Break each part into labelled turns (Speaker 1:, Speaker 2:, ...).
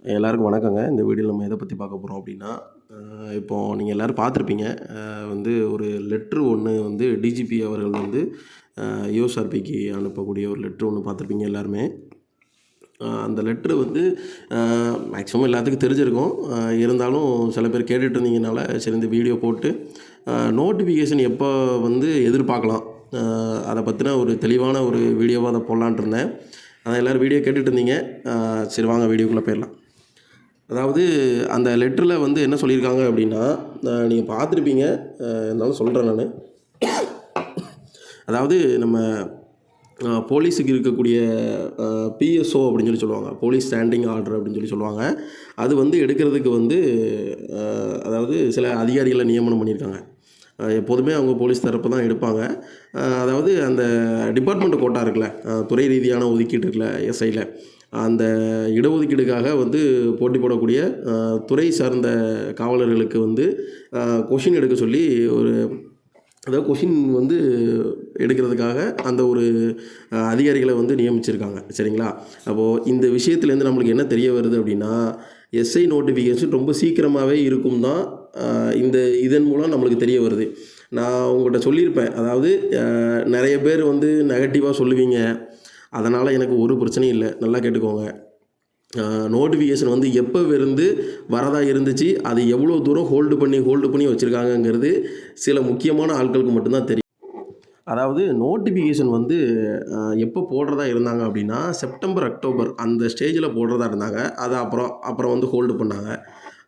Speaker 1: எல்லாருக்கும் வணக்கங்க. இந்த வீடியோல நம்ம எத பத்தி பார்க்க போறோம் அப்டின்னா, இப்போ நீங்க எல்லாரும் பார்த்துருப்பீங்க. வந்து ஒரு லெட்ரு ஒண்ணு வந்து டிஜிபி அவர்கள் வந்து யுஎஸ்ஆர்பிக்கு அனுப்பக்கூடிய ஒரு லெட்ரு ஒண்ணு பார்த்துருப்பீங்க எல்லாருமே. அந்த லெட்ரு வந்து மேக்ஸிமம் எல்லாத்துக்கும் தெரிஞ்சிருக்கும். இருந்தாலும் சில பேர் கேட்டுட்டு இருந்தீங்கனால, சரி இந்த வீடியோ போட்டு நோட்டிஃபிகேஷன் எப்போ வந்து எதிர்பார்க்கலாம்? அத பத்தின ஒரு தெளிவான ஒரு வீடியோவா அத போடலான்ட்டு இருந்தேன். அதான் எல்லாரும் வீடியோ கேட்டுட்டு இருந்தீங்க. சரி வாங்க வீடியோக்குள்ள போயிரலாம். அதாவது அந்த லெட்டர்ல வந்து என்ன சொல்லியிருக்காங்க அப்படின்னா, நீங்க பார்த்துருப்பீங்க. இருந்தாலும் சொல்றேன் நானு. அதாவது நம்ம போலீஸுக்கு இருக்கக்கூடிய பிஎஸ்ஓ அப்படின்னு சொல்லுவாங்க. போலீஸ் ஸ்டாண்டிங் ஆர்டர் அப்படின்னு சொல்லுவாங்க. அது வந்து எடுக்கிறதுக்கு வந்து அதாவது சில அதிகாரிகளை நியமனம் பண்ணியிருக்காங்க. எப்போதுமே அவங்க போலீஸ் தரப்பு தான் எடுப்பாங்க. அதாவது அந்த டிபார்ட்மெண்ட் கோட்டா இருக்குல்ல, துறை ரீதியான ஒதுக்கீடு இருக்குல்ல எஸ்ஐல, அந்த இடஒதுக்கீடுக்காக வந்து போட்டி போடக்கூடிய துறை சார்ந்த காவலர்களுக்கு வந்து கொஷின் எடுக்க சொல்லி ஒரு அதாவது கொஷின் வந்து எடுக்கிறதுக்காக அந்த ஒரு அதிகாரிகளை வந்து நியமிச்சிருக்காங்க. சரிங்களா? அப்போது இந்த விஷயத்துலேருந்து நம்மளுக்கு என்ன தெரிய வருது அப்படின்னா, எஸ்ஐ நோட்டிஃபிகேஷன் ரொம்ப சீக்கிரமாகவே இருக்கும் தான் இதன் மூலம் நம்மளுக்கு தெரிய வருது. நான் உங்கள்கிட்ட சொல்லியிருப்பேன். அதாவது நிறைய பேர் வந்து நெகட்டிவாக சொல்லுவீங்க. அதனால் எனக்கு ஒரு பிரச்சனையும் இல்லை. நல்லா கேட்டுக்கோங்க. நோட்டிஃபிகேஷன் வந்து எப்போவிருந்து வரதா இருந்துச்சு, அது எவ்வளோ தூரம் ஹோல்டு பண்ணி வச்சுருக்காங்கங்கிறது சில முக்கியமான ஆட்களுக்கு மட்டும்தான் தெரியும். அதாவது நோட்டிஃபிகேஷன் வந்து எப்போ போடுறதா இருந்தாங்க அப்படின்னா, செப்டம்பர், அக்டோபர் அந்த ஸ்டேஜில் போடுறதா இருந்தாங்க. அதை அப்புறம் வந்து ஹோல்டு பண்ணாங்க.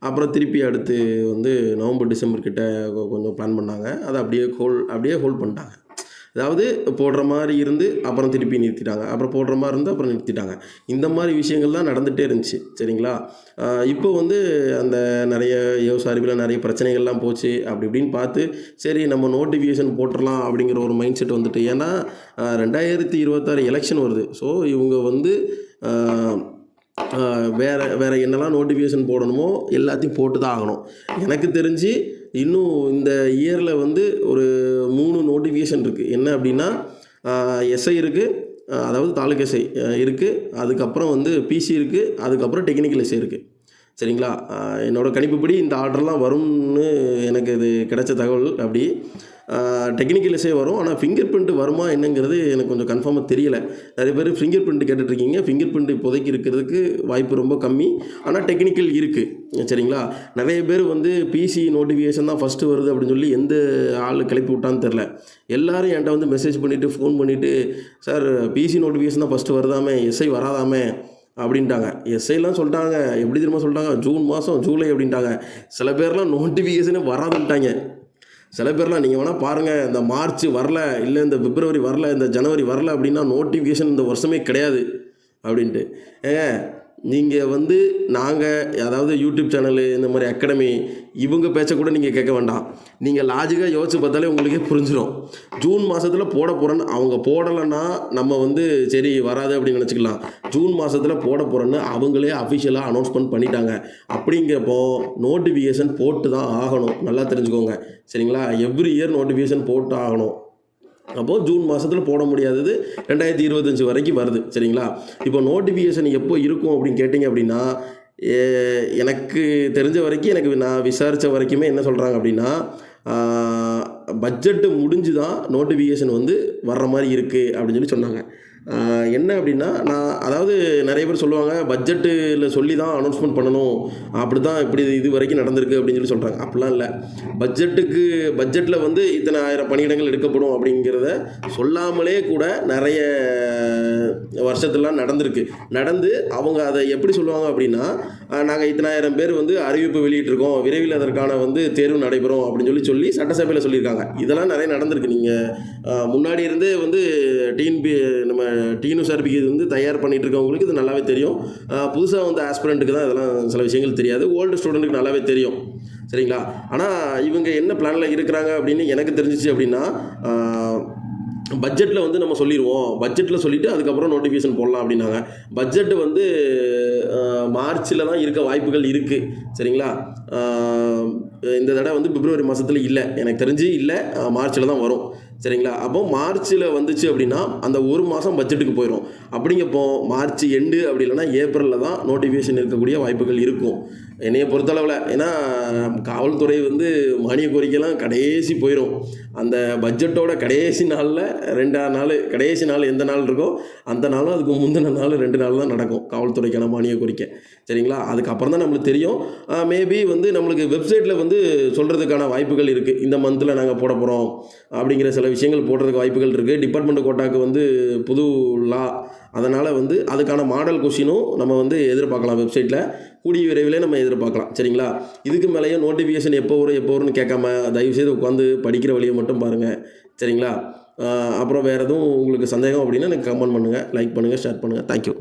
Speaker 1: அப்புறம் திருப்பி அடுத்து வந்து நவம்பர், டிசம்பர் கிட்ட கொஞ்சம் பிளான் பண்ணாங்க. அதை அப்படியே ஹோல்ட் பண்ணிட்டாங்க. அதாவது போடுற மாதிரி இருந்து அப்புறம் திருப்பி நிறுத்திட்டாங்க. அப்புறம் போடுற மாதிரி இருந்து அப்புறம் நிறுத்திட்டாங்க. இந்த மாதிரி விஷயங்கள்லாம் நடந்துகிட்டே இருந்துச்சு. சரிங்களா? இப்போ வந்து அந்த நிறைய யுஎஸ்ஆர்பியில் நிறைய பிரச்சனைகள்லாம் போச்சு. அப்படி இப்படின்னு பார்த்து சரி நம்ம நோட்டிஃபிகேஷன் போட்டுடலாம் அப்படிங்கிற ஒரு மைண்ட் செட் வந்துட்டு. ஏன்னா 2026 எலெக்ஷன் வருது. ஸோ இவங்க வந்து வேறு என்னெல்லாம் நோட்டிஃபிகேஷன் போடணுமோ எல்லாத்தையும் போட்டு தான் ஆகணும். எனக்கு தெரிஞ்சு இன்னும் இந்த இயரில் வந்து ஒரு 3 நோட்டிஃபிகேஷன் இருக்குது. என்ன அப்படின்னா, எஸ்ஐ இருக்குது, அதாவது தாலுக் எஸ்ஐ இருக்குது. அதுக்கப்புறம் வந்து பிசி இருக்குது. அதுக்கப்புறம் டெக்னிக்கல் எஸ்ஐ இருக்குது. சரிங்களா? என்னோடய கணிப்புப்படி இந்த ஆர்டர்லாம் வரும்னு எனக்கு இது கிடைச்ச தகவல். அப்படி டெக்னிக்கல் எஸ்ஸே வரும். ஆனால் ஃபிங்கர் பிரிண்ட் வருமா என்னங்கிறது எனக்கு கொஞ்சம் கன்ஃபார்மாக தெரியலை. நிறைய பேர் ஃபிங்கர் பிரிண்ட் கேட்டுட்ருக்கீங்க. ஃபிங்கர் பிரிண்ட் இப்போதைக்கு இருக்கிறதுக்கு வாய்ப்பு ரொம்ப கம்மி. ஆனால் டெக்னிக்கல் இருக்குது. சரிங்களா? நிறைய பேர் வந்து பிசி நோட்டிஃபிகேஷன் தான் ஃபஸ்ட்டு வருது அப்படின்னு சொல்லி எந்த ஆள் கிளப்பி விட்டான்னு தெரில. எல்லோரும் என்கிட்ட வந்து மெசேஜ் பண்ணிவிட்டு ஃபோன் பண்ணிவிட்டு, சார் பிசி நோட்டிஃபிகேஷன் தான் ஃபஸ்ட்டு வருதாமே, எஸ்ஐ வராதாமே அப்படின்ட்டாங்க. எஸ்ஐலாம் சொல்லிட்டாங்க. எப்படி தெரியுமா சொல்லிட்டாங்க? ஜூன் மாதம், ஜூலை அப்படின்ட்டாங்க. சில பேர்லாம் நோட்டிஃபிகேஷனே வராதுன்ட்டாங்க. சில பேர்லாம் நீங்கள் வேணால் பாருங்கள், இந்த மார்ச் வரல, இல்லை இந்த பிப்ரவரி வரல, இந்த ஜனவரி வரல அப்படின்னா நோட்டிஃபிகேஷன் இந்த வருஷமே கிடையாது அப்படின்ட்டு. ஏங்க நீங்கள் வந்து அதாவது யூடியூப் சேனலு, இந்த மாதிரி அகாடமி, இவங்க பேச்ச கூட நீங்கள் கேட்க வேண்டாம். நீங்கள் லாஜிக்காக யோசிச்சு பார்த்தாலே உங்களுக்கே புரிஞ்சிடும். ஜூன் மாதத்தில் போட போகிறேன்னு அவங்க போடலைன்னா நம்ம வந்து சரி வராது அப்படின்னு நினச்சிக்கலாம். ஜூன் மாதத்தில் போட போகிறேன்னு அவங்களே அஃபிஷியலாக அனௌன்ஸ்மெண்ட் பண்ணிட்டாங்க. அப்படிங்கிறப்போ நோட்டிஃபிகேஷன் போட்டு தான் ஆகணும். நல்லா தெரிஞ்சுக்கோங்க. சரிங்களா? எவ்ரி இயர் நோட்டிஃபிகேஷன் போட்டு ஆகணும். அப்போது ஜூன் மாதத்தில் போட முடியாதது 2025 வரைக்கும் வருது. சரிங்களா? இப்போ நோட்டிஃபிகேஷன் எப்போ இருக்கும் அப்படின்னு கேட்டிங்க அப்படின்னா, எனக்கு தெரிஞ்ச வரைக்கும் நான் விசாரித்த வரைக்குமே என்ன சொல்கிறாங்க அப்படின்னா, பட்ஜெட்டு முடிஞ்சு தான் நோட்டிஃபிகேஷன் வந்து வர்ற மாதிரி இருக்குது அப்படின்னு சொன்னாங்க. என்ன அப்படின்னா, அதாவது நிறைய பேர் சொல்லுவாங்க, பட்ஜெட்டில் சொல்லி தான் அனௌன்ஸ்மெண்ட் பண்ணணும், அப்படி தான் இப்படி இது வரைக்கும் நடந்திருக்கு அப்படின்னு சொல்கிறாங்க. அப்படிலாம் இல்லை. பட்ஜெட்டில் வந்து இத்தனை 1000 பணியிடங்கள் எடுக்கப்படும் அப்படிங்கிறத சொல்லாமலே கூட நிறைய வருஷத்துலாம் நடந்து அவங்க அதை எப்படி சொல்லுவாங்க அப்படின்னா, நாங்கள் இத்தனை 1000 பேர் வந்து அறிவிப்பு வெளியிட்டிருக்கோம், விரைவில் அதற்கான வந்து தேர்வு நடைபெறும் அப்படின்னு சொல்லி சட்டசபையில் சொல்லியிருக்காங்க. இதெல்லாம் நிறைய நடந்திருக்கு. நீங்கள் முன்னாடி இருந்தே வந்து நம்ம டிஎன்யூஎஸ்ஆர்பிக்கு இது வந்து தயார் பண்ணிட்டு இருக்கவங்களுக்கு இது நல்லாவே தெரியும். புதுசாக வந்து ஆஸ்பிரண்ட்டுக்கு தான் இதெல்லாம் சில விஷயங்கள் தெரியாது. ஓல்டு ஸ்டூடெண்ட்டுக்கு நல்லாவே தெரியும். சரிங்களா? ஆனால் இவங்க என்ன பிளானில் இருக்கிறாங்க அப்படின்னு எனக்கு தெரிஞ்சிச்சு அப்படின்னா, பட்ஜெட்டில் வந்து நம்ம சொல்லிடுவோம், பட்ஜெட்டில் சொல்லிவிட்டு அதுக்கப்புறம் நோட்டிஃபிகேஷன் போடலாம் அப்படின்னாங்க. பட்ஜெட்டு வந்து மார்ச்சில் தான் இருக்க வாய்ப்புகள் இருக்குது. சரிங்களா? இந்த தடவை வந்து பிப்ரவரி மாதத்தில் இல்லை, எனக்கு தெரிஞ்சு இல்லை, மார்ச்சில் தான் வரும். சரிங்களா? அப்போ மார்ச்சில் வந்துச்சு அப்படின்னா அந்த ஒரு மாதம் பட்ஜெட்டுக்கு போயிடும். அப்படிங்கப்போ மார்ச் எண்டு அப்படி இல்லைன்னா ஏப்ரலில் தான் நோட்டிஃபிகேஷன் இருக்கக்கூடிய வாய்ப்புகள் இருக்கும் என்னைய பொறுத்தளவில். ஏன்னா காவல்துறை வந்து மானிய கோரிக்கைலாம் கடைசி போயிடும். அந்த பட்ஜெட்டோட கடைசி நாளில் 2 நாள், கடைசி நாள் எந்த நாள் இருக்கோ அந்த நாளும் அதுக்கு முந்தின நாள் 2 நாள் தான் நடக்கும் காவல்துறைக்கான மானிய கோரிக்கை. சரிங்களா? அதுக்கப்புறம் தான் நம்மளுக்கு தெரியும். மேபி வந்து நம்மளுக்கு வெப்சைட்டில் வந்து சொல்கிறதுக்கான வாய்ப்புகள் இருக்குது. இந்த மந்தில் நாங்கள் போட போகிறோம் அப்படிங்கிற சில விஷயங்கள் போடுறதுக்கு வாய்ப்புகள் இருக்குது. டிபார்ட்மெண்ட் கோட்டாக்கு வந்து புது லா, அதனால் வந்து அதுக்கான மாடல் கொஷினும் நம்ம வந்து எதிர்பார்க்கலாம் வெப்சைட்டில். கூடிய விரைவிலே நம்ம எதிர்பார்க்கலாம். சரிங்களா? இதுக்கு மேலேயும் நோட்டிஃபிகேஷன் எப்போ வரும்னு கேட்காம தயவுசெய்து உட்காந்து படிக்கிற வழியை மட்டும் பாருங்கள். சரிங்களா? அப்புறம் வேறு எதுவும் உங்களுக்கு சந்தேகம் அப்படின்னா எனக்கு கமெண்ட் பண்ணுங்கள், லைக் பண்ணுங்கள், ஷேர் பண்ணுங்கள். தேங்க்யூ.